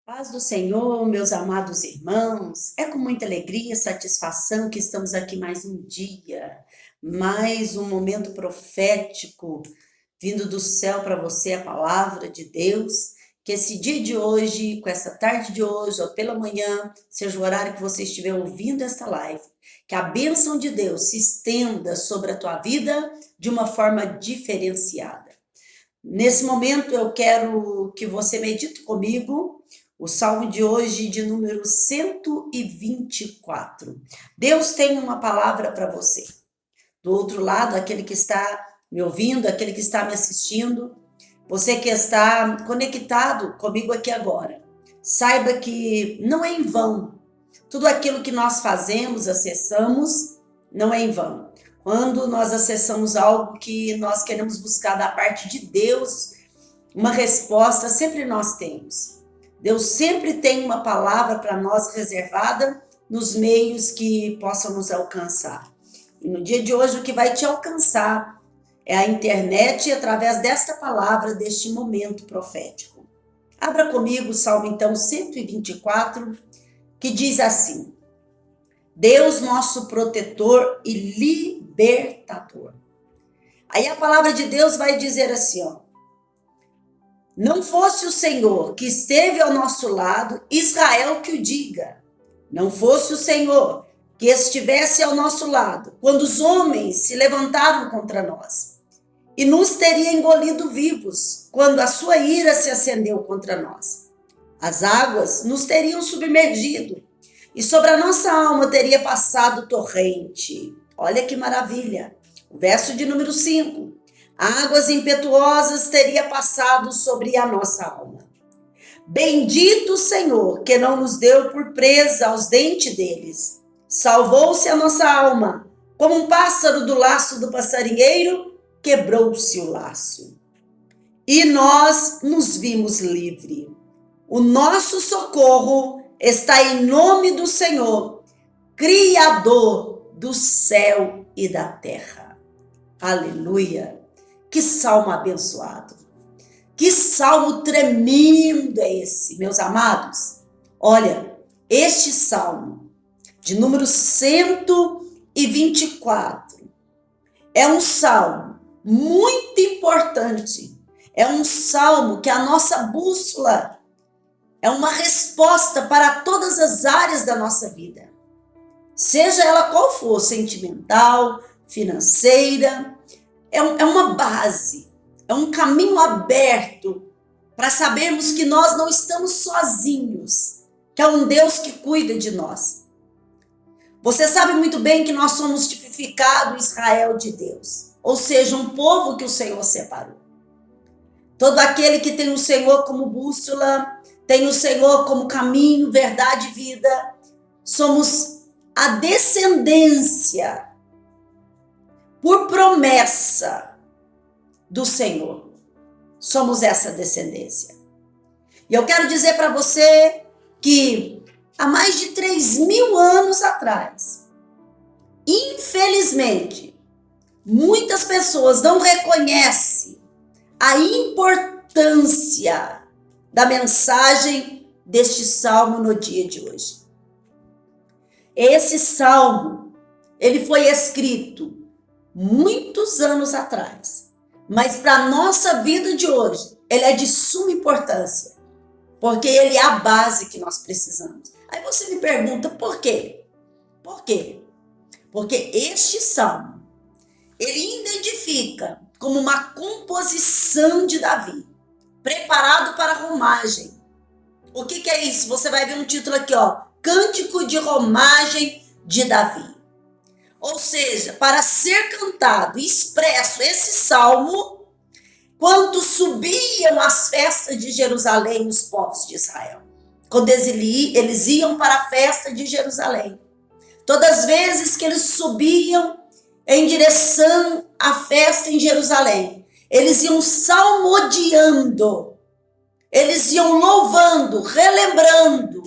Paz do Senhor, meus amados irmãos, é com muita alegria e satisfação que estamos aqui mais um dia, mais um momento profético vindo do céu para você, a palavra de Deus. Que esse dia de hoje, com essa tarde de hoje, ou pela manhã, seja o horário que você estiver ouvindo esta live, que a bênção de Deus se estenda sobre a tua vida de uma forma diferenciada. Nesse momento, eu quero que você medite comigo o salmo de hoje, de número 124. Deus tem uma palavra para você. Do outro lado, aquele que está me ouvindo, aquele que está me assistindo, você que está conectado comigo aqui agora, saiba que não é em vão. Tudo aquilo que nós fazemos, acessamos, não é em vão. Quando nós acessamos algo que nós queremos buscar da parte de Deus, uma resposta sempre nós temos. Deus sempre tem uma palavra para nós reservada nos meios que possam nos alcançar. E no dia de hoje o que vai te alcançar é a internet através desta palavra, deste momento profético. Abra comigo o Salmo então 124, que diz assim: Deus nosso protetor e libertador. Aí a palavra de Deus vai dizer assim, ó: Não fosse o Senhor que esteve ao nosso lado, Israel que o diga. Não fosse o Senhor que estivesse ao nosso lado, quando os homens se levantaram contra nós, e nos teria engolido vivos, quando a sua ira se acendeu contra nós. As águas nos teriam submergido, e sobre a nossa alma teria passado torrente. Olha que maravilha! O verso de número 5. Águas impetuosas teria passado sobre a nossa alma. Bendito o Senhor, que não nos deu por presa aos dentes deles. Salvou-se a nossa alma, como um pássaro do laço do passarinheiro, quebrou-se o laço. E nós nos vimos livres. O nosso socorro está em nome do Senhor, Criador do céu e da terra. Aleluia! Que salmo abençoado! Que salmo tremendo é esse, meus amados? Olha, este salmo, de número 124, é um salmo muito importante. É um salmo que a nossa bússola é uma resposta para todas as áreas da nossa vida. Seja ela qual for, sentimental, financeira, é uma base, é um caminho aberto para sabermos que nós não estamos sozinhos, que é um Deus que cuida de nós. Você sabe muito bem que nós somos tipificado Israel de Deus, ou seja, um povo que o Senhor separou. Todo aquele que tem o Senhor como bússola, tem o Senhor como caminho, verdade e vida, somos a descendência por promessa do Senhor. Somos essa descendência. E eu quero dizer para você que há mais de 3.000 anos atrás, infelizmente, muitas pessoas não reconhecem a importância da mensagem deste salmo no dia de hoje. Esse salmo, ele foi escrito muitos anos atrás, mas para a nossa vida de hoje, ele é de suma importância, porque ele é a base que nós precisamos. Aí você me pergunta, por quê? Por quê? Porque este salmo, ele identifica como uma composição de Davi, preparado para a romagem. O que é isso? Você vai ver no título aqui, ó, Cântico de Romagem de Davi. Ou seja, para ser cantado, expresso esse salmo, quando subiam as festas de Jerusalém os povos de Israel. Quando eles iam para a festa de Jerusalém. Todas as vezes que eles subiam em direção à festa em Jerusalém, eles iam salmodiando, eles iam louvando, relembrando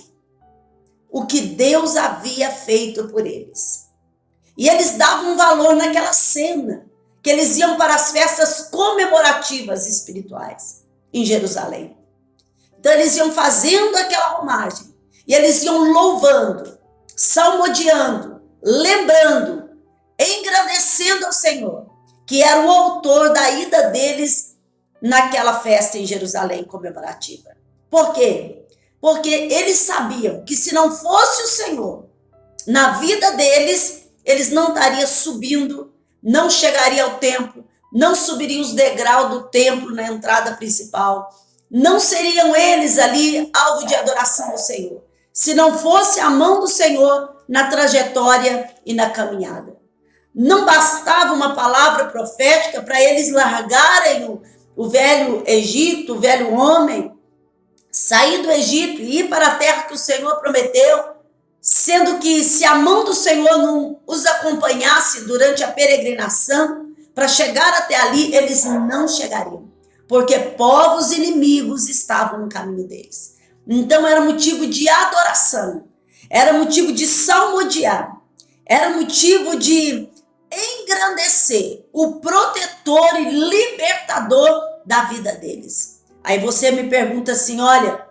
o que Deus havia feito por eles. E eles davam valor naquela cena, que eles iam para as festas comemorativas espirituais em Jerusalém. Então eles iam fazendo aquela romagem e eles iam louvando, salmodiando, lembrando, engrandecendo ao Senhor, que era o autor da ida deles naquela festa em Jerusalém comemorativa. Por quê? Porque eles sabiam que se não fosse o Senhor na vida deles, eles não estariam subindo, não chegariam ao templo, não subiriam os degraus do templo na entrada principal, não seriam eles ali alvo de adoração ao Senhor, se não fosse a mão do Senhor na trajetória e na caminhada. Não bastava uma palavra profética para eles largarem o velho Egito, o velho homem, sair do Egito e ir para a terra que o Senhor prometeu, sendo que se a mão do Senhor não os acompanhasse durante a peregrinação, para chegar até ali, eles não chegariam, porque povos inimigos estavam no caminho deles. Então era motivo de adoração, era motivo de salmodiar, era motivo de engrandecer o protetor e libertador da vida deles. Aí você me pergunta assim, olha,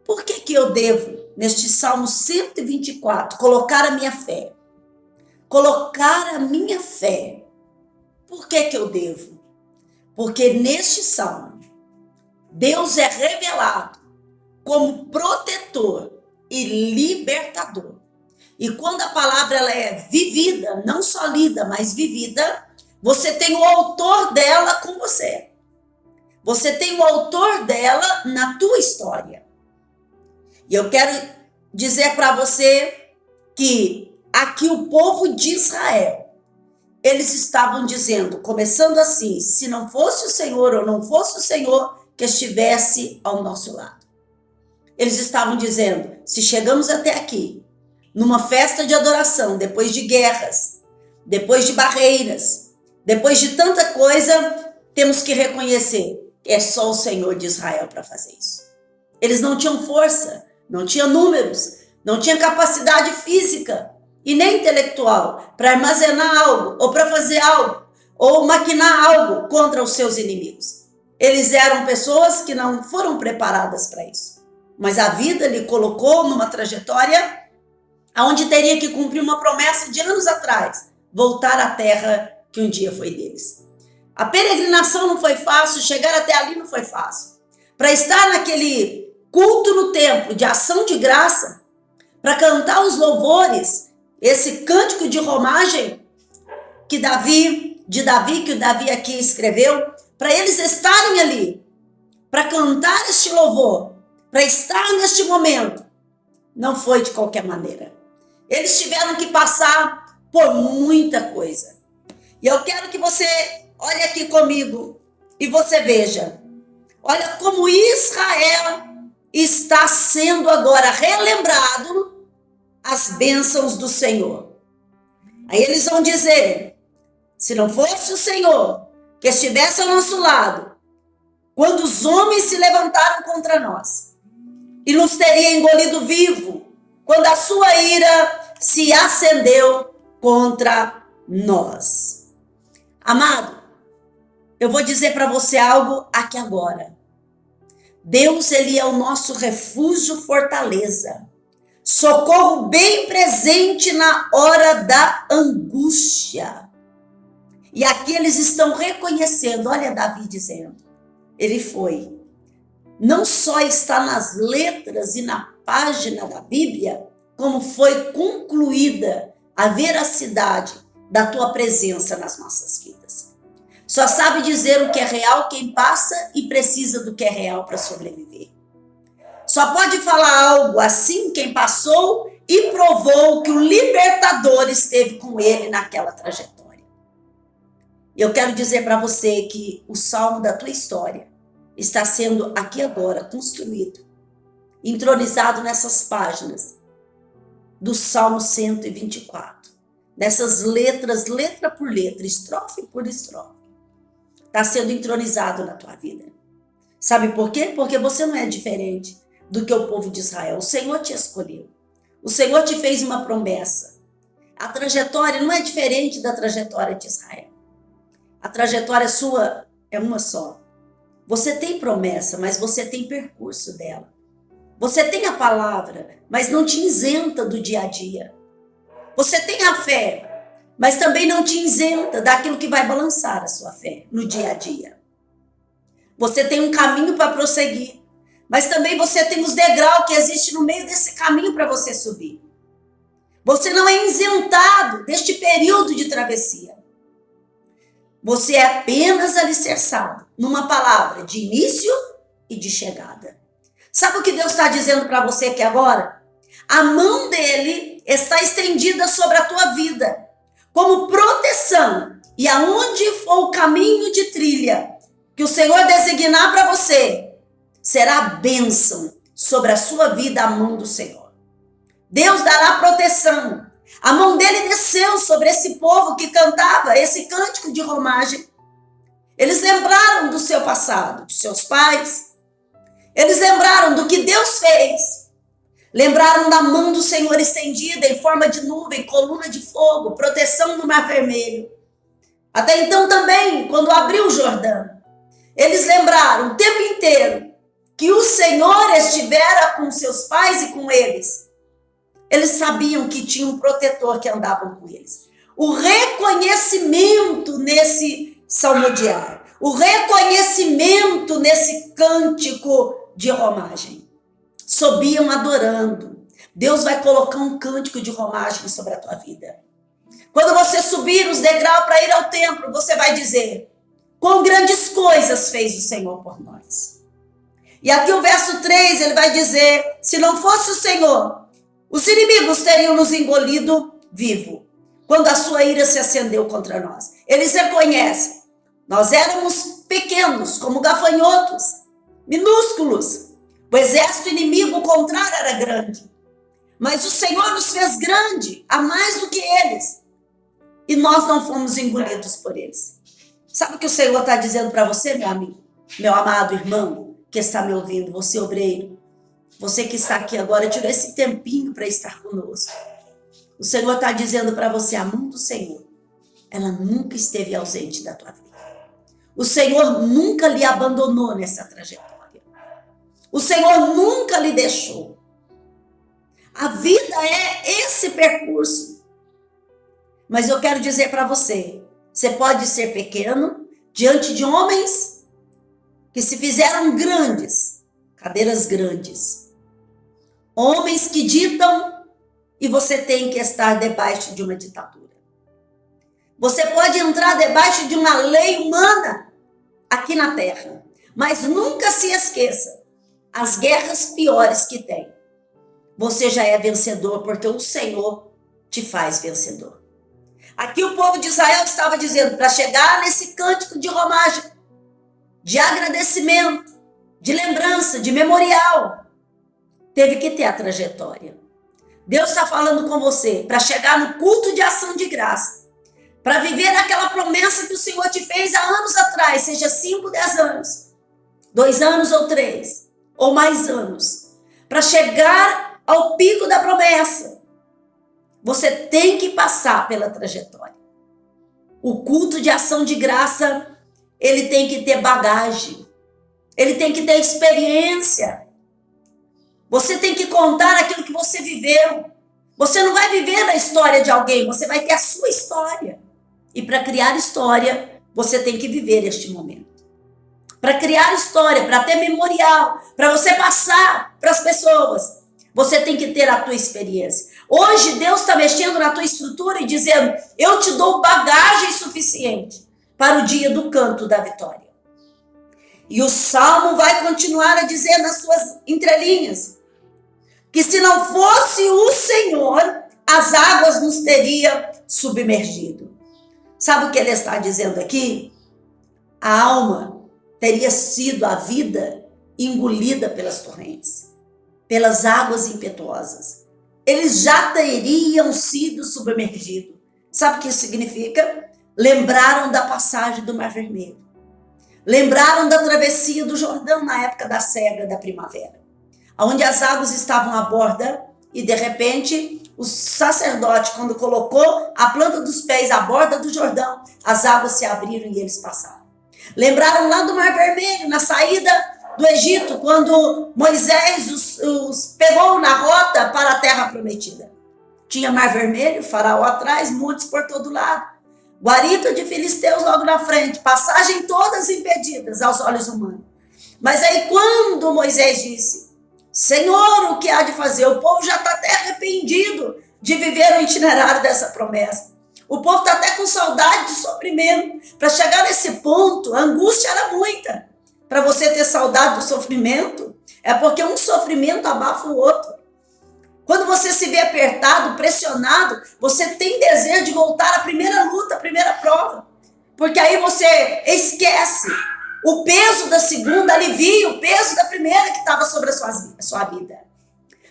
por que eu devo, neste Salmo 124, colocar a minha fé? Colocar a minha fé. Por que eu devo? Porque neste Salmo, Deus é revelado como protetor e libertador. E quando a palavra ela é vivida, não só lida, mas vivida, você tem o autor dela com você. Você tem o autor dela na tua história. E eu quero dizer para você que aqui o povo de Israel, eles estavam dizendo, começando assim, se não fosse o Senhor ou não fosse o Senhor que estivesse ao nosso lado. Eles estavam dizendo, se chegamos até aqui, numa festa de adoração, depois de guerras, depois de barreiras, depois de tanta coisa, temos que reconhecer, é só o Senhor de Israel para fazer isso. Eles não tinham força, não tinham números, não tinham capacidade física e nem intelectual para armazenar algo, ou para fazer algo, ou maquinar algo contra os seus inimigos. Eles eram pessoas que não foram preparadas para isso. Mas a vida lhe colocou numa trajetória onde teria que cumprir uma promessa de anos atrás, voltar à terra que um dia foi deles. A peregrinação não foi fácil, chegar até ali não foi fácil. Para estar naquele culto no templo de ação de graça, para cantar os louvores, esse cântico de romagem que Davi aqui escreveu, para eles estarem ali, para cantar este louvor, para estar neste momento, não foi de qualquer maneira. Eles tiveram que passar por muita coisa. E eu quero que você olhe aqui comigo e você veja. Olha como Israel está sendo agora relembrado as bênçãos do Senhor. Aí eles vão dizer, se não fosse o Senhor que estivesse ao nosso lado, quando os homens se levantaram contra nós e nos teria engolido vivo, quando a sua ira se acendeu contra nós. Amado, eu vou dizer para você algo aqui agora. Deus, ele é o nosso refúgio, fortaleza, socorro bem presente na hora da angústia. E aqui eles estão reconhecendo, olha Davi dizendo, ele foi. Não só está nas letras e na página da Bíblia, como foi concluída a veracidade da tua presença nas nossas vidas. Só sabe dizer o que é real quem passa e precisa do que é real para sobreviver. Só pode falar algo assim quem passou e provou que o libertador esteve com ele naquela trajetória. Eu quero dizer para você que o salmo da tua história está sendo aqui agora construído, entronizado nessas páginas do Salmo 124, nessas letras, letra por letra, estrofe por estrofe, está sendo entronizado na tua vida. Sabe por quê? Porque você não é diferente do que o povo de Israel. O Senhor te escolheu. O Senhor te fez uma promessa. A trajetória não é diferente da trajetória de Israel. A trajetória sua é uma só. Você tem promessa, mas você tem percurso dela. Você tem a palavra, mas não te isenta do dia a dia. Você tem a fé, mas também não te isenta daquilo que vai balançar a sua fé no dia a dia. Você tem um caminho para prosseguir, mas também você tem os degraus que existem no meio desse caminho para você subir. Você não é isentado deste período de travessia. Você é apenas alicerçado numa palavra de início e de chegada. Sabe o que Deus está dizendo para você aqui agora? A mão dele está estendida sobre a tua vida, como proteção. E aonde for o caminho de trilha que o Senhor designar para você, será bênção sobre a sua vida, a mão do Senhor. Deus dará proteção. A mão dele desceu sobre esse povo que cantava esse cântico de romagem. Eles lembraram do seu passado, dos seus pais. Eles lembraram do que Deus fez. Lembraram da mão do Senhor estendida em forma de nuvem, coluna de fogo, proteção no Mar Vermelho. Até então também, quando abriu o Jordão, eles lembraram o tempo inteiro que o Senhor estivera com seus pais e com eles. Eles sabiam que tinha um protetor que andava com eles. O reconhecimento nesse salmodiar, o reconhecimento nesse cântico de romagem. Subiam adorando. Deus vai colocar um cântico de romagem sobre a tua vida. Quando você subir os degraus para ir ao templo, você vai dizer: quão grandes coisas fez o Senhor por nós. E aqui o verso 3, ele vai dizer: se não fosse o Senhor, os inimigos teriam nos engolido vivo, quando a sua ira se acendeu contra nós. Eles reconhecem, nós éramos pequenos, como gafanhotos, minúsculos. O exército inimigo contrário era grande. Mas o Senhor nos fez grande, a mais do que eles. E nós não fomos engolidos por eles. Sabe o que o Senhor está dizendo para você, meu amigo? Meu amado irmão, que está me ouvindo, você obreiro. Você que está aqui agora, tirou esse tempinho para estar conosco. O Senhor está dizendo para você, a mão do Senhor, ela nunca esteve ausente da tua vida. O Senhor nunca lhe abandonou nessa trajetória. O Senhor nunca lhe deixou. A vida é esse percurso. Mas eu quero dizer para você, você pode ser pequeno diante de homens que se fizeram grandes, cadeiras grandes. Homens que ditam e você tem que estar debaixo de uma ditadura. Você pode entrar debaixo de uma lei humana aqui na terra, mas nunca se esqueça, as guerras piores que tem, você já é vencedor porque o Senhor te faz vencedor. Aqui o povo de Israel estava dizendo, para chegar nesse cântico de romagem, de agradecimento, de lembrança, de memorial, teve que ter a trajetória. Deus está falando com você para chegar no culto de ação de graça, para viver aquela promessa que o Senhor te fez há anos atrás, seja 5, 10 anos, 2 anos ou 3, ou mais anos, para chegar ao pico da promessa. Você tem que passar pela trajetória. O culto de ação de graça, ele tem que ter bagagem, ele tem que ter experiência. Você tem que contar aquilo que você viveu. Você não vai viver na história de alguém, você vai ter a sua história. E para criar história, você tem que viver este momento. Para criar história, para ter memorial, para você passar para as pessoas, você tem que ter a tua experiência. Hoje Deus está mexendo na tua estrutura e dizendo, eu te dou bagagem suficiente para o dia do canto da vitória. E o Salmo vai continuar a dizer nas suas entrelinhas, que se não fosse o Senhor, as águas nos teriam submergido. Sabe o que ele está dizendo aqui? A alma teria sido a vida engolida pelas torrentes, pelas águas impetuosas. Eles já teriam sido submergidos. Sabe o que isso significa? Lembraram da passagem do Mar Vermelho. Lembraram da travessia do Jordão na época da cega da primavera, onde as águas estavam à borda e de repente o sacerdote, quando colocou a planta dos pés à borda do Jordão, as águas se abriram e eles passaram. Lembraram lá do Mar Vermelho, na saída do Egito, quando Moisés os pegou na rota para a terra prometida. Tinha Mar Vermelho, Faraó atrás, montes por todo lado, guarita de filisteus logo na frente, passagem todas impedidas aos olhos humanos. Mas aí quando Moisés disse, Senhor, o que há de fazer? O povo já está até arrependido de viver o itinerário dessa promessa. O povo está até com saudade de sofrimento. Para chegar nesse ponto, a angústia era muita. Para você ter saudade do sofrimento, é porque um sofrimento abafa o outro. Quando você se vê apertado, pressionado, você tem desejo de voltar à primeira luta, à primeira prova. Porque aí você esquece o peso da segunda, alivia o peso da primeira que estava sobre a sua vida.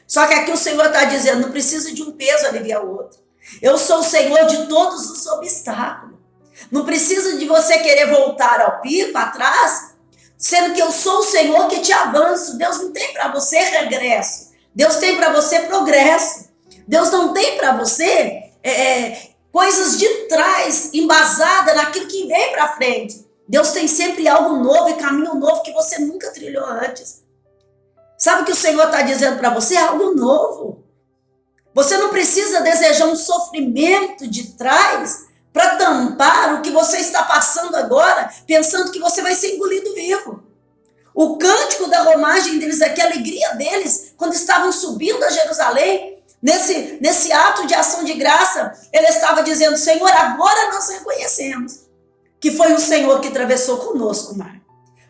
Só que aqui o Senhor está dizendo, não precisa de um peso aliviar o outro. Eu sou o Senhor de todos os obstáculos. Não precisa de você querer voltar ao pico, atrás, sendo que eu sou o Senhor que te avanço. Deus não tem para você regresso. Deus tem para você progresso. Deus não tem para você coisas de trás, embasada naquilo que vem para frente. Deus tem sempre algo novo e caminho novo que você nunca trilhou antes. Sabe o que o Senhor está dizendo para você? É algo novo. Você não precisa desejar um sofrimento de trás para tampar o que você está passando agora, pensando que você vai ser engolido vivo. O cântico da romagem deles aqui, a alegria deles, quando estavam subindo a Jerusalém, nesse ato de ação de graça, ele estava dizendo, Senhor, agora nós reconhecemos que foi o Senhor que atravessou conosco o mar.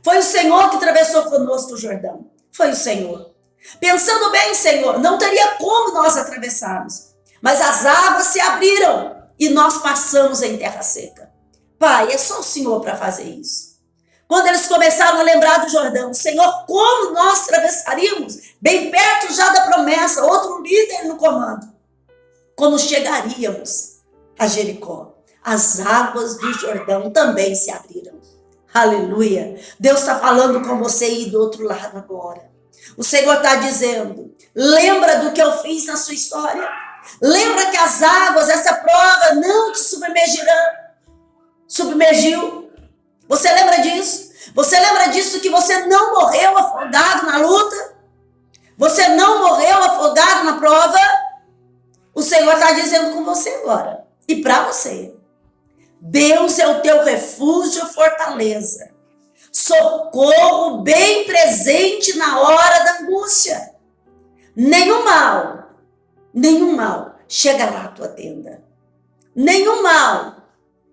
Foi o Senhor que atravessou conosco o Jordão. Foi o Senhor. Pensando bem, Senhor, não teria como nós atravessarmos, mas as águas se abriram e nós passamos em terra seca. Pai, é só o Senhor para fazer isso. Quando eles começaram a lembrar do Jordão, Senhor, como nós atravessaríamos bem perto já da promessa, outro líder no comando. Como chegaríamos a Jericó? As águas do Jordão também se abriram. Aleluia. Deus está falando com você aí do outro lado agora. O Senhor está dizendo, lembra do que eu fiz na sua história? Lembra que as águas, essa prova não te submergiu? Você lembra disso? Você lembra disso que você não morreu afogado na luta? Você não morreu afogado na prova? O Senhor está dizendo com você agora. E para você. Deus é o teu refúgio e fortaleza. Socorro bem presente na hora da angústia. Nenhum mal chegará à tua tenda. Nenhum mal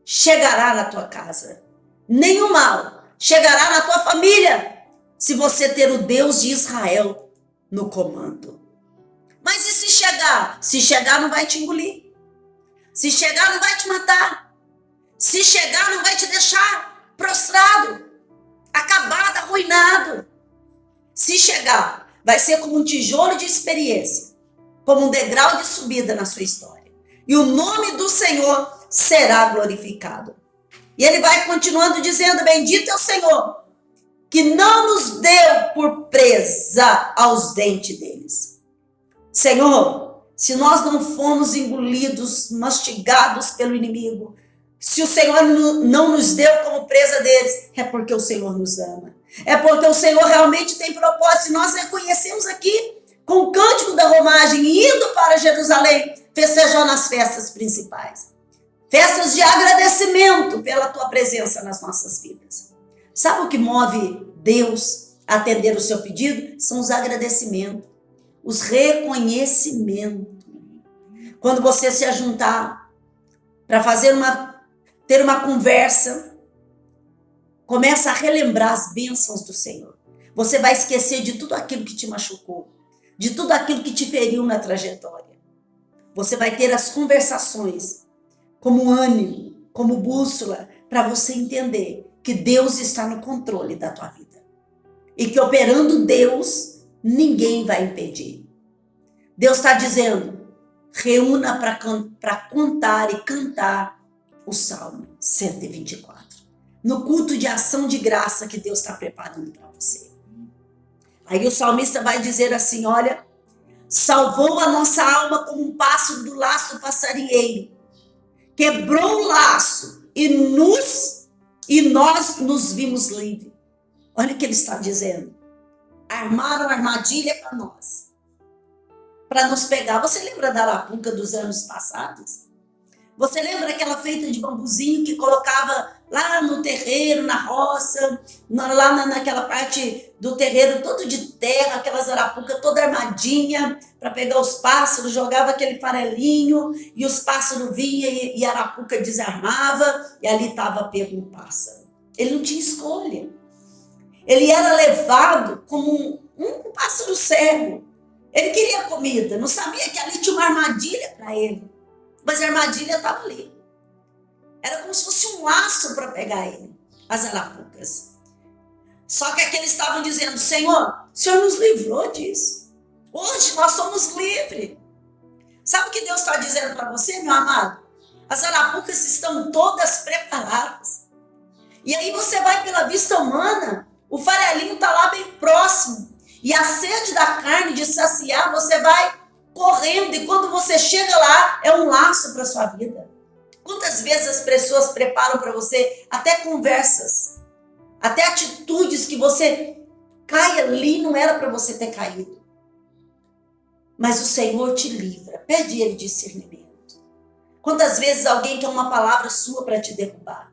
chegará na tua casa. Nenhum mal chegará na tua família, se você ter o Deus de Israel no comando. Mas e se chegar? Se chegar, não vai te engolir. Se chegar, não vai te matar. Se chegar, não vai te deixar prostrado, acabado, arruinado. Se chegar, vai ser como um tijolo de experiência, como um degrau de subida na sua história. E o nome do Senhor será glorificado. E ele vai continuando dizendo, bendito é o Senhor, que não nos deu por presa aos dentes deles. Senhor, se nós não fomos engolidos, mastigados pelo inimigo, se o Senhor não nos deu como presa deles, é porque o Senhor nos ama. É porque o Senhor realmente tem propósito. E nós reconhecemos aqui, com o cântico da romagem, indo para Jerusalém, festejando as festas principais. Festas de agradecimento pela tua presença nas nossas vidas. Sabe o que move Deus a atender o seu pedido? São os agradecimentos, os reconhecimentos. Quando você se ajuntar para ter uma conversa, começa a relembrar as bênçãos do Senhor. Você vai esquecer de tudo aquilo que te machucou, de tudo aquilo que te feriu na trajetória. Você vai ter as conversações como ânimo, como bússola, para você entender que Deus está no controle da tua vida. E que operando Deus, ninguém vai impedir. Deus está dizendo, reúna para contar e cantar o Salmo 124. No culto de ação de graça que Deus está preparando para você. Aí o salmista vai dizer assim, olha, salvou a nossa alma como um pássaro do laço do passarinheiro. Quebrou o laço e e nós nos vimos livres. Olha o que ele está dizendo. Armaram armadilha para nos pegar. Você lembra da arapuca dos anos passados? Você lembra aquela feita de bambuzinho que colocava lá no terreiro, na roça, naquela parte do terreiro, todo de terra, aquelas arapucas toda armadinha para pegar os pássaros, jogava aquele farelinho e os pássaros vinham e a arapuca desarmava e ali estava pego um pássaro. Ele não tinha escolha. Ele era levado como um pássaro cego. Ele queria comida, não sabia que ali tinha uma armadilha para ele. Mas a armadilha estava ali. Era como se fosse um laço para pegar ele, as arapucas. Só que aqueles estavam dizendo, Senhor, o Senhor nos livrou disso. Hoje nós somos livres. Sabe o que Deus está dizendo para você, meu amado? As arapucas estão todas preparadas. E aí você vai pela vista humana, o farelinho está lá bem próximo. E a sede da carne de saciar, você vai correndo, e quando você chega lá, é um laço para a sua vida. Quantas vezes as pessoas preparam para você até conversas, até atitudes que você cai ali, não era para você ter caído. Mas o Senhor te livra, pede Ele discernimento. Quantas vezes alguém quer uma palavra sua para te derrubar?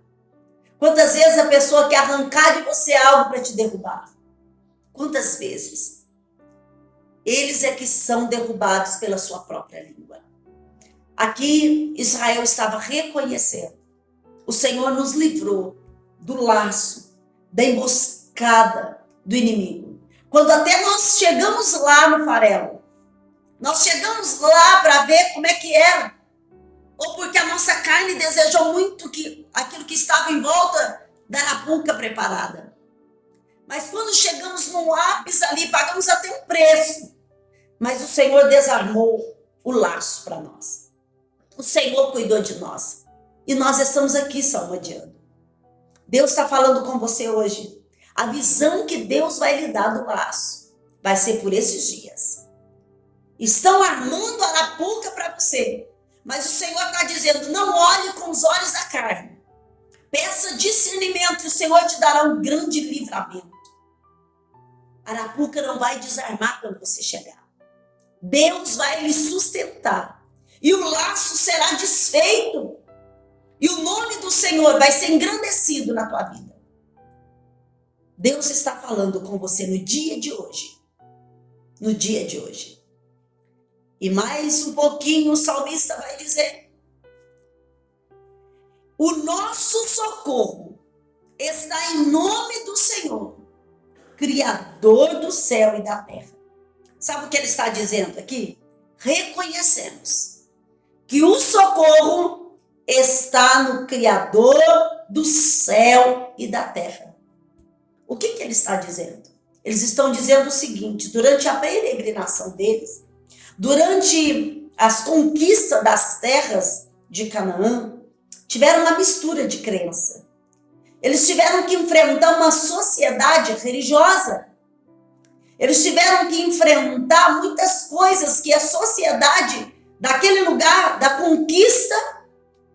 Quantas vezes a pessoa quer arrancar de você algo para te derrubar? Quantas vezes? Eles é que são derrubados pela sua própria língua. Aqui Israel estava reconhecendo. O Senhor nos livrou do laço, da emboscada do inimigo. Quando até nós chegamos lá no farelo, nós chegamos lá para ver como é que era. Ou porque a nossa carne desejou muito aquilo que estava em volta da arapuca preparada. Mas quando chegamos no ápice ali, pagamos até um preço. Mas o Senhor desarmou o laço para nós. O Senhor cuidou de nós. E nós estamos aqui salmodiando. Deus está falando com você hoje. A visão que Deus vai lhe dar do laço vai ser por esses dias. Estão armando a arapuca para você. Mas o Senhor está dizendo, não olhe com os olhos da carne. Peça discernimento e o Senhor te dará um grande livramento. A arapuca não vai desarmar quando você chegar. Deus vai lhe sustentar. E o laço será desfeito. E o nome do Senhor vai ser engrandecido na tua vida. Deus está falando com você no dia de hoje. No dia de hoje. E mais um pouquinho o salmista vai dizer. O nosso socorro está em nome do Senhor, Criador do céu e da terra. Sabe o que ele está dizendo aqui? Reconhecemos que o socorro está no Criador do céu e da terra. O que ele está dizendo? Eles estão dizendo o seguinte, durante a peregrinação deles, durante as conquistas das terras de Canaã, tiveram uma mistura de crença. Eles tiveram que enfrentar uma sociedade religiosa. Eles tiveram que enfrentar muitas coisas que a sociedade daquele lugar, da conquista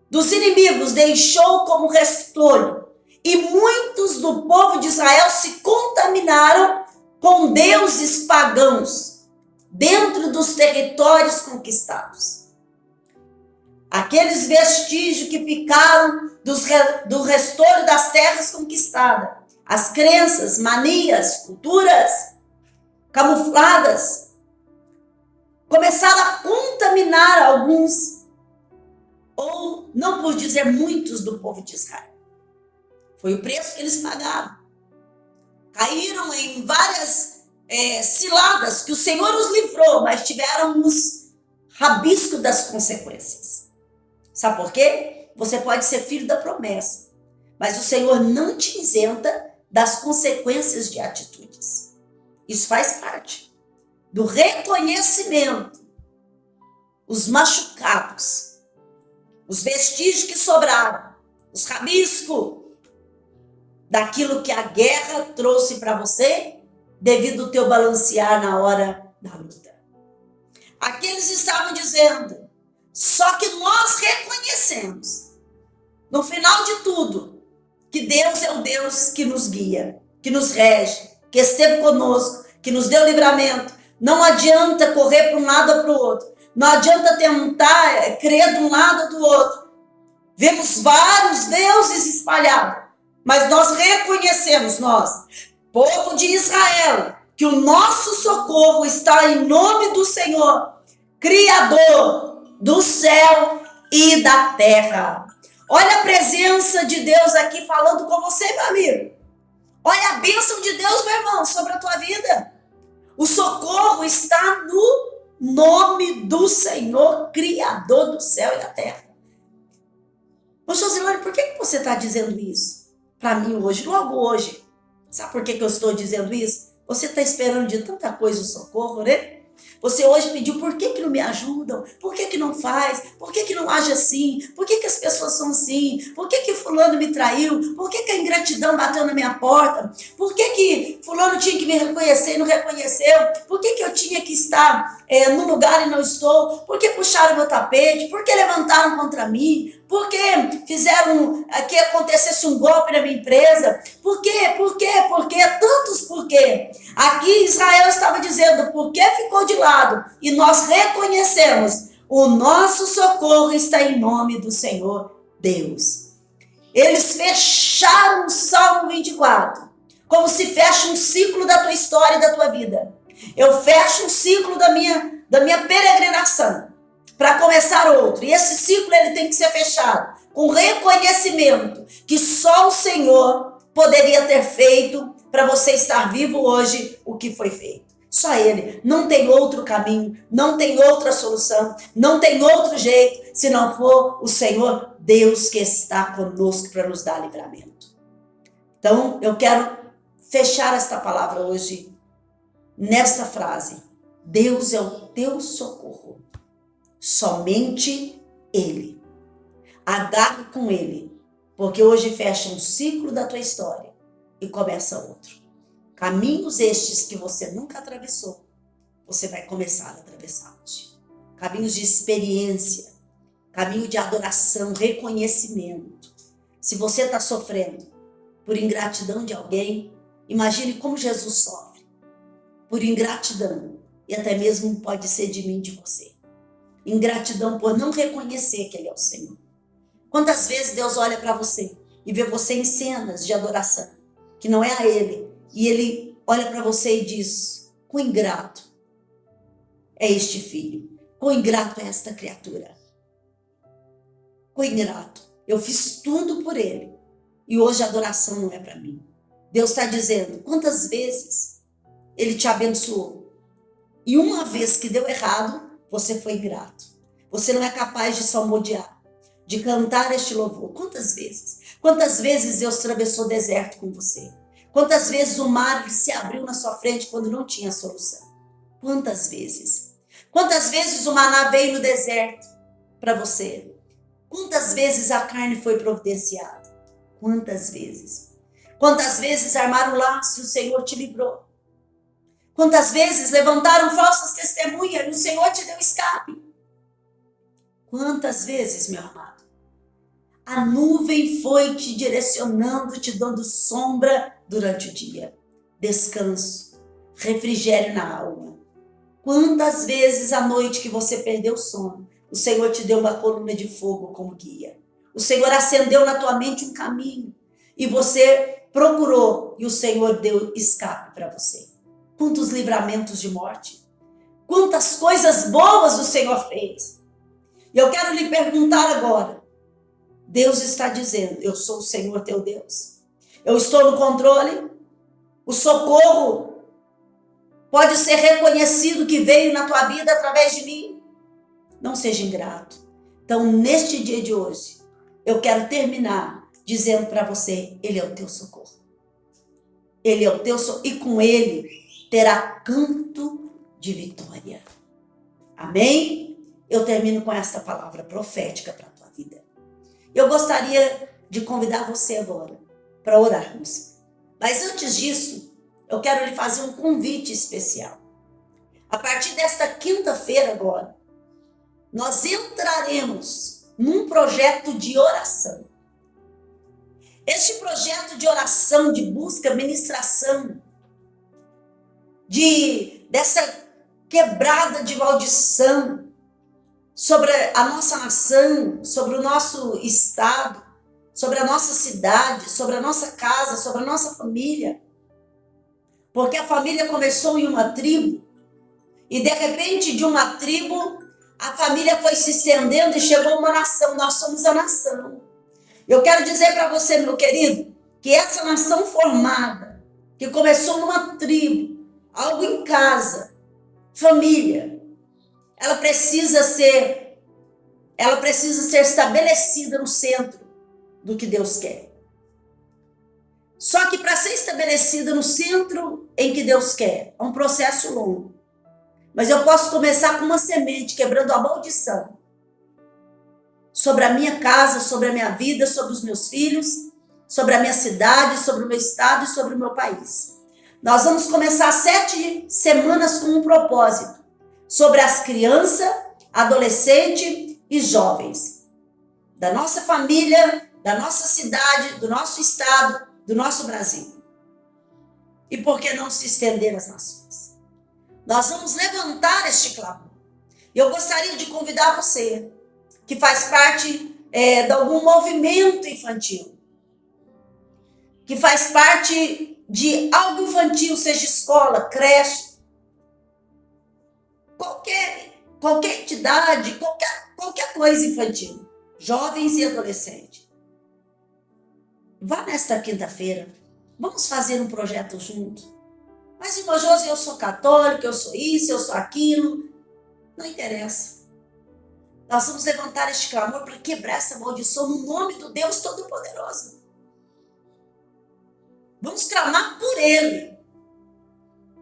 dos inimigos, deixou como restolho. E muitos do povo de Israel se contaminaram com deuses pagãos dentro dos territórios conquistados. Aqueles vestígios que ficaram do restolho das terras conquistadas, as crenças, manias, culturas camufladas, começaram a contaminar alguns, ou não por dizer muitos do povo de Israel. Foi o preço que eles pagaram. Caíram em várias ciladas que o Senhor os livrou, mas tiveram os rabiscos das consequências. Sabe por quê? Você pode ser filho da promessa, mas o Senhor não te isenta das consequências de atitudes. Isso faz parte do reconhecimento. Os machucados, os vestígios que sobraram, os rabiscos daquilo que a guerra trouxe para você devido ao teu balancear na hora da luta. Aqueles estavam dizendo, só que nós reconhecemos, no final de tudo, que Deus é o Deus que nos guia, que nos rege, que esteve conosco, que nos deu livramento. Não adianta correr para um lado ou para o outro. Não adianta tentar crer de um lado ou do outro. Vemos vários deuses espalhados, mas nós reconhecemos, povo de Israel, que o nosso socorro está em nome do Senhor, Criador do céu e da terra. Olha a presença de Deus aqui falando com você, meu amigo. Olha a bênção de Deus, meu irmão, sobre a tua vida. O socorro está no nome do Senhor, Criador do céu e da terra. Ô Josilane, por que você está dizendo isso para mim hoje, logo hoje? Sabe por que eu estou dizendo isso? Você está esperando de tanta coisa o socorro, né? Você hoje pediu, por que não me ajudam? Por que não faz? Por que não age assim? Por que as pessoas são assim? Por que fulano me traiu? Por que a ingratidão bateu na minha porta? Por que fulano tinha que me reconhecer e não reconheceu? Por que eu tinha que estar no lugar e não estou? Por que puxaram meu tapete? Por que levantaram contra mim? Por que fizeram que acontecesse um golpe na minha empresa? Por quê? Por quê? Por quê? Tantos porquê. Aqui Israel estava dizendo, por que ficou de lado? E nós reconhecemos, o nosso socorro está em nome do Senhor Deus. Eles fecharam o Salmo 24, como se fecha um ciclo da tua história e da tua vida. Eu fecho um ciclo da minha peregrinação, para começar outro. E esse ciclo ele tem que ser fechado com reconhecimento que só o Senhor poderia ter feito para você estar vivo hoje o que foi feito. Só Ele. Não tem outro caminho, não tem outra solução, não tem outro jeito, se não for o Senhor Deus que está conosco para nos dar livramento. Então, eu quero fechar esta palavra hoje nesta frase. Deus é o teu socorro. Somente Ele. Agarre com Ele, porque hoje fecha um ciclo da tua história e começa outro. Caminhos estes que você nunca atravessou, você vai começar a atravessar hoje. Caminhos de experiência, caminho de adoração, reconhecimento. Se você está sofrendo por ingratidão de alguém, imagine como Jesus sofre por ingratidão, e até mesmo pode ser de mim, de você. Ingratidão por não reconhecer que Ele é o Senhor. Quantas vezes Deus olha para você e vê você em cenas de adoração, que não é a Ele, e Ele olha para você e diz, quão ingrato é este filho, quão ingrato é esta criatura, quão ingrato, eu fiz tudo por ele, e hoje a adoração não é para mim. Deus está dizendo, quantas vezes Ele te abençoou, e uma vez que deu errado, você foi ingrato. Você não é capaz de salmodiar, de cantar este louvor. Quantas vezes? Quantas vezes Deus atravessou o deserto com você? Quantas vezes o mar se abriu na sua frente quando não tinha solução? Quantas vezes? Quantas vezes o maná veio no deserto para você? Quantas vezes a carne foi providenciada? Quantas vezes? Quantas vezes armaram laço e o Senhor te livrou? Quantas vezes levantaram falsas testemunhas e o Senhor te deu escape? Quantas vezes, meu amado? A nuvem foi te direcionando, te dando sombra durante o dia. Descanso, refrigério na alma. Quantas vezes à noite que você perdeu o sono, o Senhor te deu uma coluna de fogo como guia. O Senhor acendeu na tua mente um caminho e você procurou e o Senhor deu escape para você. Quantos livramentos de morte, quantas coisas boas o Senhor fez. E eu quero lhe perguntar agora, Deus está dizendo, eu sou o Senhor teu Deus. Eu estou no controle, o socorro pode ser reconhecido que veio na tua vida através de mim. Não seja ingrato. Então, neste dia de hoje, eu quero terminar dizendo para você, Ele é o teu socorro. Ele é o teu socorro e com Ele terá canto de vitória. Amém? Eu termino com esta palavra profética para a tua vida. Eu gostaria de convidar você agora para orarmos. Mas antes disso, eu quero lhe fazer um convite especial. A partir desta quinta-feira agora, nós entraremos num projeto de oração. Este projeto de oração, de busca, ministração, dessa quebrada de maldição sobre a nossa nação, sobre o nosso estado, sobre a nossa cidade, sobre a nossa casa, sobre a nossa família. Porque a família começou em uma tribo e de repente de uma tribo a família foi se estendendo e chegou a uma nação. Nós somos a nação. Eu quero dizer para você, meu querido, que essa nação formada, que começou numa tribo, algo em casa, família, ela precisa ser estabelecida no centro do que Deus quer. Só que para ser estabelecida no centro em que Deus quer, é um processo longo. Mas eu posso começar com uma semente, quebrando a maldição sobre a minha casa, sobre a minha vida, sobre os meus filhos, sobre a minha cidade, sobre o meu estado e sobre o meu país. Nós vamos começar 7 semanas com um propósito sobre as crianças, adolescentes e jovens da nossa família, da nossa cidade, do nosso estado, do nosso Brasil. E por que não se estender às nações? Nós vamos levantar este clamor. Eu gostaria de convidar você, que faz parte de algum movimento infantil, que faz parte de algo infantil, seja escola, creche, qualquer entidade, qualquer coisa infantil, jovens e adolescentes. Vá nesta quinta-feira, vamos fazer um projeto junto. Mas, irmã Josi, eu sou católica, eu sou isso, eu sou aquilo. Não interessa. Nós vamos levantar este clamor para quebrar essa maldição no nome do Deus Todo-Poderoso. Vamos clamar por Ele.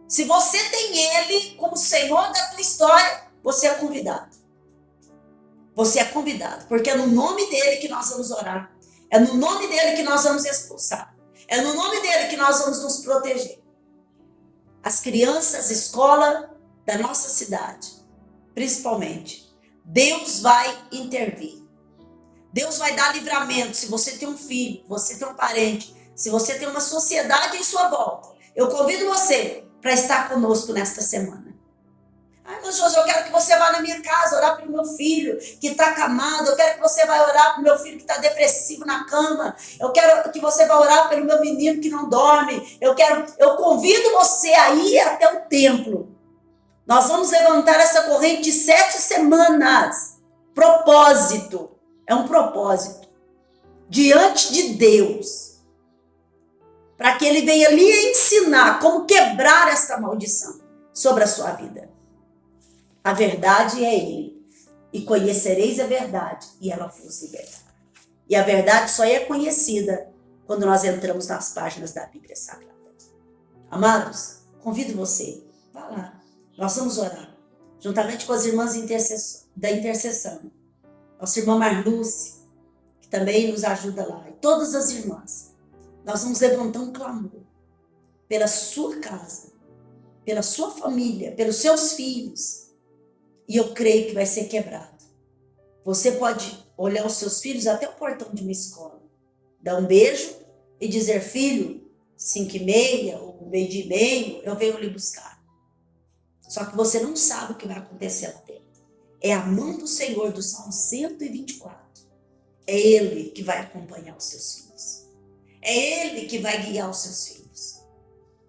Se você tem Ele como Senhor da tua história, você é convidado. Você é convidado, porque é no nome dEle que nós vamos orar. É no nome dEle que nós vamos expulsar. É no nome dEle que nós vamos nos proteger. As crianças, escola da nossa cidade, principalmente. Deus vai intervir. Deus vai dar livramento. Se você tem um filho, você tem um parente, se você tem uma sociedade em sua volta, eu convido você para estar conosco nesta semana. Ai, meu Deus, eu quero que você vá na minha casa orar pelo meu filho que está acamado. Eu quero que você vá orar pelo meu filho que está depressivo na cama. Eu quero que você vá orar pelo meu menino que não dorme. Eu convido você a ir até o templo. Nós vamos levantar essa corrente de 7 semanas. Propósito. É um propósito. Diante de Deus. Para que Ele venha lhe ensinar como quebrar esta maldição sobre a sua vida. A verdade é Ele. E conhecereis a verdade. E ela vos libertará. E a verdade só é conhecida quando nós entramos nas páginas da Bíblia Sagrada. Amados, convido você. Vá lá. Nós vamos orar, juntamente com as irmãs da intercessão. Nossa irmã Marluce, que também nos ajuda lá. E todas as irmãs. Nós vamos levantar um clamor pela sua casa, pela sua família, pelos seus filhos. E eu creio que vai ser quebrado. Você pode olhar os seus filhos até o portão de uma escola. Dar um beijo e dizer, filho, 5h30 ou 12h30, eu venho lhe buscar. Só que você não sabe o que vai acontecer lá dentro. É a mão do Senhor do Salmo 124. É Ele que vai acompanhar os seus filhos. É Ele que vai guiar os seus filhos.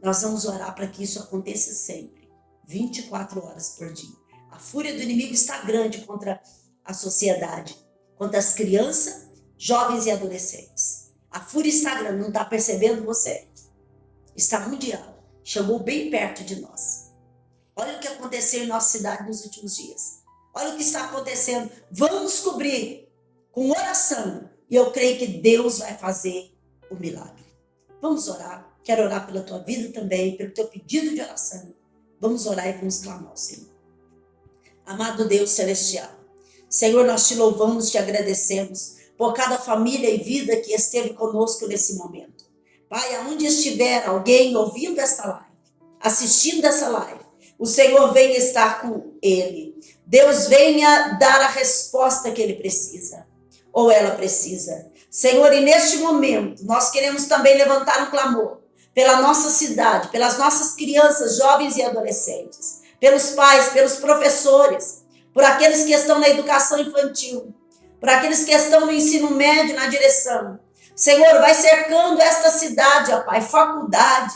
Nós vamos orar para que isso aconteça sempre. 24 horas por dia. A fúria do inimigo está grande contra a sociedade. Contra as crianças, jovens e adolescentes. A fúria está grande. Não está percebendo você? Está mundial. Chegou bem perto de nós. Olha o que aconteceu em nossa cidade nos últimos dias. Olha o que está acontecendo. Vamos cobrir com oração. E eu creio que Deus vai fazer o milagre. Vamos orar. Quero orar pela tua vida também, pelo teu pedido de oração. Vamos orar e vamos clamar ao Senhor. Amado Deus celestial. Senhor, nós te louvamos, te agradecemos por cada família e vida que esteve conosco nesse momento. Pai, aonde estiver alguém ouvindo esta live, assistindo essa live, o Senhor venha estar com ele. Deus venha dar a resposta que ele precisa, ou ela precisa. Senhor, e neste momento, nós queremos também levantar um clamor pela nossa cidade, pelas nossas crianças, jovens e adolescentes, pelos pais, pelos professores, por aqueles que estão na educação infantil, por aqueles que estão no ensino médio, na direção. Senhor, vai cercando esta cidade, ó Pai, faculdade,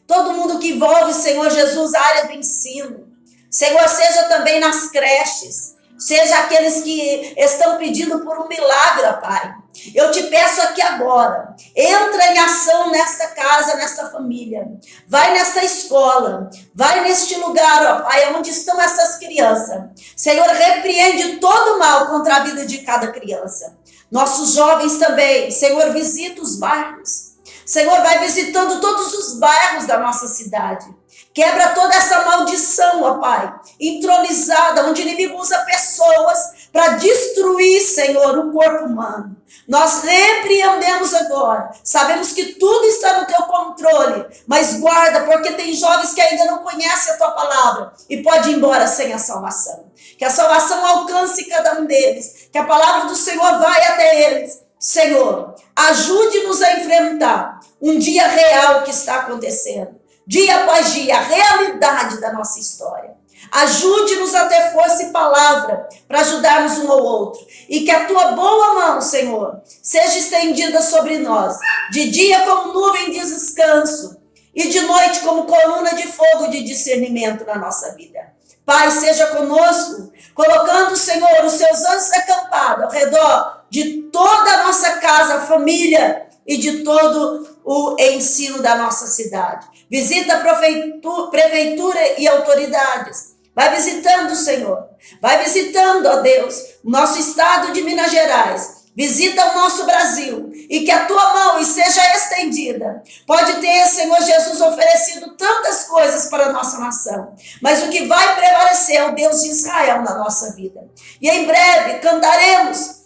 todo mundo que envolve, Senhor Jesus, a área do ensino. Senhor, seja também nas creches, seja aqueles que estão pedindo por um milagre, ó Pai. Eu te peço aqui agora, entra em ação nesta casa, nesta família, vai nesta escola, vai neste lugar, ó Pai, onde estão essas crianças. Senhor, repreende todo o mal contra a vida de cada criança. Nossos jovens também, Senhor, visita os bairros. Senhor, vai visitando todos os bairros da nossa cidade. Quebra toda essa maldição, ó Pai, entronizada, onde o inimigo usa pessoas para destruir, Senhor, o corpo humano. Nós repreendemos agora. Sabemos que tudo está no teu controle, mas guarda, porque tem jovens que ainda não conhecem a tua palavra e pode ir embora sem a salvação. Que a salvação alcance cada um deles, que a palavra do Senhor vai até eles. Senhor, ajude-nos a enfrentar um dia real que está acontecendo. Dia após dia, a realidade da nossa história. Ajude-nos a ter força e palavra para ajudarmos um ao outro. E que a tua boa mão, Senhor, seja estendida sobre nós. De dia como nuvem de descanso. E de noite como coluna de fogo de discernimento na nossa vida. Pai, seja conosco, colocando, Senhor, os seus anjos acampados ao redor de toda a nossa casa, família e de todo o ensino da nossa cidade. Visita a prefeitura e autoridades. Vai visitando, Senhor. Vai visitando, ó Deus, o nosso estado de Minas Gerais. Visita o nosso Brasil e que a tua mão seja estendida. Pode ter, Senhor Jesus, oferecido tantas coisas para a nossa nação, mas o que vai prevalecer é o Deus de Israel na nossa vida. E em breve cantaremos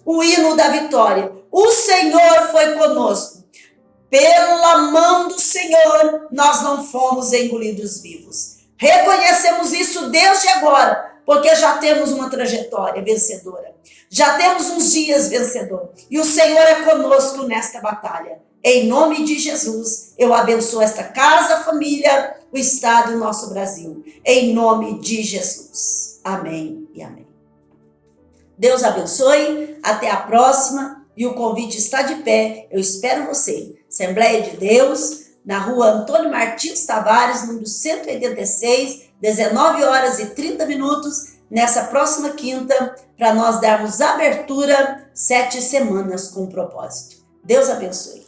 o hino da vitória. O Senhor foi conosco. Pela mão do Senhor nós não fomos engolidos vivos. Reconhecemos isso desde agora, porque já temos uma trajetória vencedora. Já temos uns dias vencedores. E o Senhor é conosco nesta batalha. Em nome de Jesus, eu abençoo esta casa, família, o estado e o nosso Brasil. Em nome de Jesus. Amém e amém. Deus abençoe. Até a próxima. E o convite está de pé. Eu espero você. Assembleia de Deus, na rua Antônio Martins Tavares, número 186, 19h30, nessa próxima quinta, para nós darmos abertura 7 semanas com propósito. Deus abençoe.